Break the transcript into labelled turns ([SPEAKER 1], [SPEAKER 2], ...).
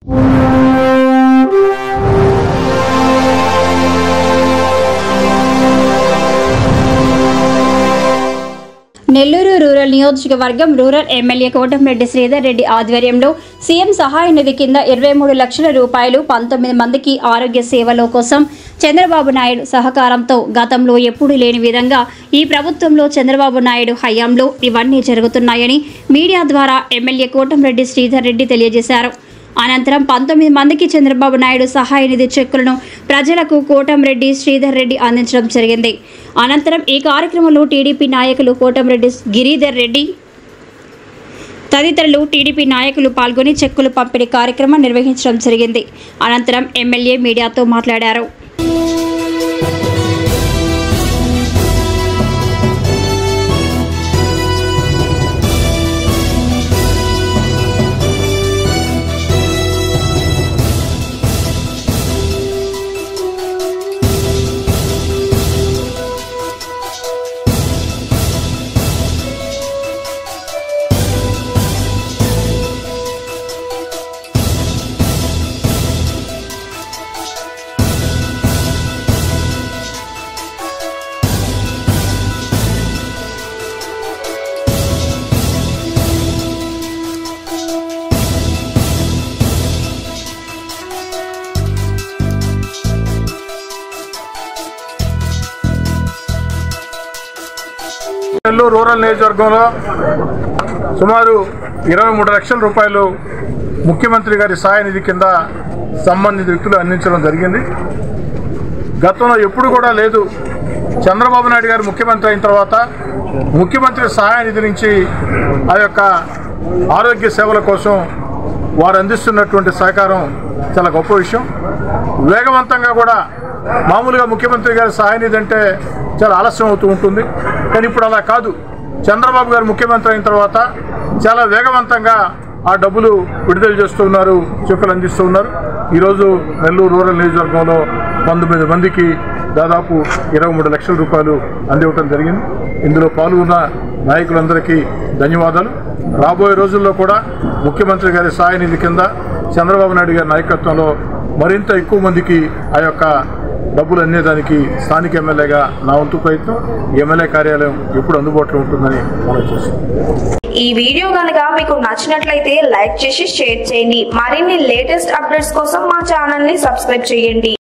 [SPEAKER 1] Nellore rural నియోజకవర్గం rural MLA Kotamreddy Sridhar Reddy ఆధ్వర్యంలో CM సహాయ నిధి కింద 23 లక్షల రూపాయలు 19 మందికి ఆరోగ్య సేవల కోసం చంద్రబాబు నాయుడు సహకారంతో గతంలో ఎప్పుడూ లేని విధంగా ఈ ప్రభుత్వంలో చంద్రబాబు నాయుడు హయాంలో ఇవన్నీ జరుగుతున్నాయని మీడియా ద్వారా ఎమ్మెల్యే కోటంరెడ్డి శ్రీధర్ రెడ్డి తెలియజేశారు. అనంతరం 19 మందికి చంద్రబాబు నాయుడు సహాయ నిధి చెక్కులను ప్రజలకు కోటంరెడ్డి శ్రీధర్ రెడ్డి అందించడం జరిగింది. అనంతరం ఈ కార్యక్రమంలో టీడీపీ నాయకులు కోటంరెడ్డి గిరిధర్ రెడ్డి తదితరులు టీడీపీ నాయకులు పాల్గొని చెక్కులు పంపిణీ కార్యక్రమం నిర్వహించడం జరిగింది. అనంతరం ఎమ్మెల్యే మీడియాతో మాట్లాడారు.
[SPEAKER 2] నెల్లూరు రూరల్ నియోజకవర్గంలో సుమారు 23 లక్షల రూపాయలు ముఖ్యమంత్రి గారి సహాయ నిధి కింద సంబంధిత వ్యక్తులు అందించడం జరిగింది. గతంలో ఎప్పుడు కూడా లేదు. చంద్రబాబు నాయుడు గారు ముఖ్యమంత్రి అయిన తర్వాత ముఖ్యమంత్రి సహాయ నిధి నుంచి ఆ యొక్క ఆరోగ్య సేవల కోసం వారు అందిస్తున్నటువంటి సహకారం చాలా గొప్ప విషయం. వేగవంతంగా కూడా మామూలుగా ముఖ్యమంత్రి గారి సహాయ నిధి అంటే చాలా ఆలస్యం అవుతూ ఉంటుంది. కానీ ఇప్పుడు అలా కాదు. చంద్రబాబు గారు ముఖ్యమంత్రి అయిన తర్వాత చాలా వేగవంతంగా ఆ డబ్బులు విడుదల చేస్తూ ఉన్నారు, చెక్కులు అందిస్తూ ఉన్నారు. ఈరోజు నెల్లూరు రూరల్ నియోజకవర్గంలో 19 మందికి దాదాపు 23 లక్షల రూపాయలు అందివ్వడం జరిగింది. ఇందులో పాల్గొన్న నాయకులందరికీ ధన్యవాదాలు. రాబోయే రోజుల్లో కూడా ముఖ్యమంత్రి గారి సహాయ నిధి కింద చంద్రబాబు నాయుడు గారి నాయకత్వంలో మరింత ఎక్కువ మందికి ఆ యొక్క డబ్బులు అందేదానికి స్థానిక ఎమ్మెల్యేగా నా వంతు ప్రయత్నం. ఎమ్మెల్యే కార్యాలయం ఎప్పుడు అందుబాటులో ఉంటుందని ఆలోచిస్తున్నాం.
[SPEAKER 3] ఈ వీడియో కనుక మీకు నచ్చినట్లయితే లైక్ చేసి షేర్ చేయండి. మరిన్ని లేటెస్ట్ అప్డేట్స్ కోసం మా ఛానల్ ని సబ్స్క్రైబ్ చేయండి.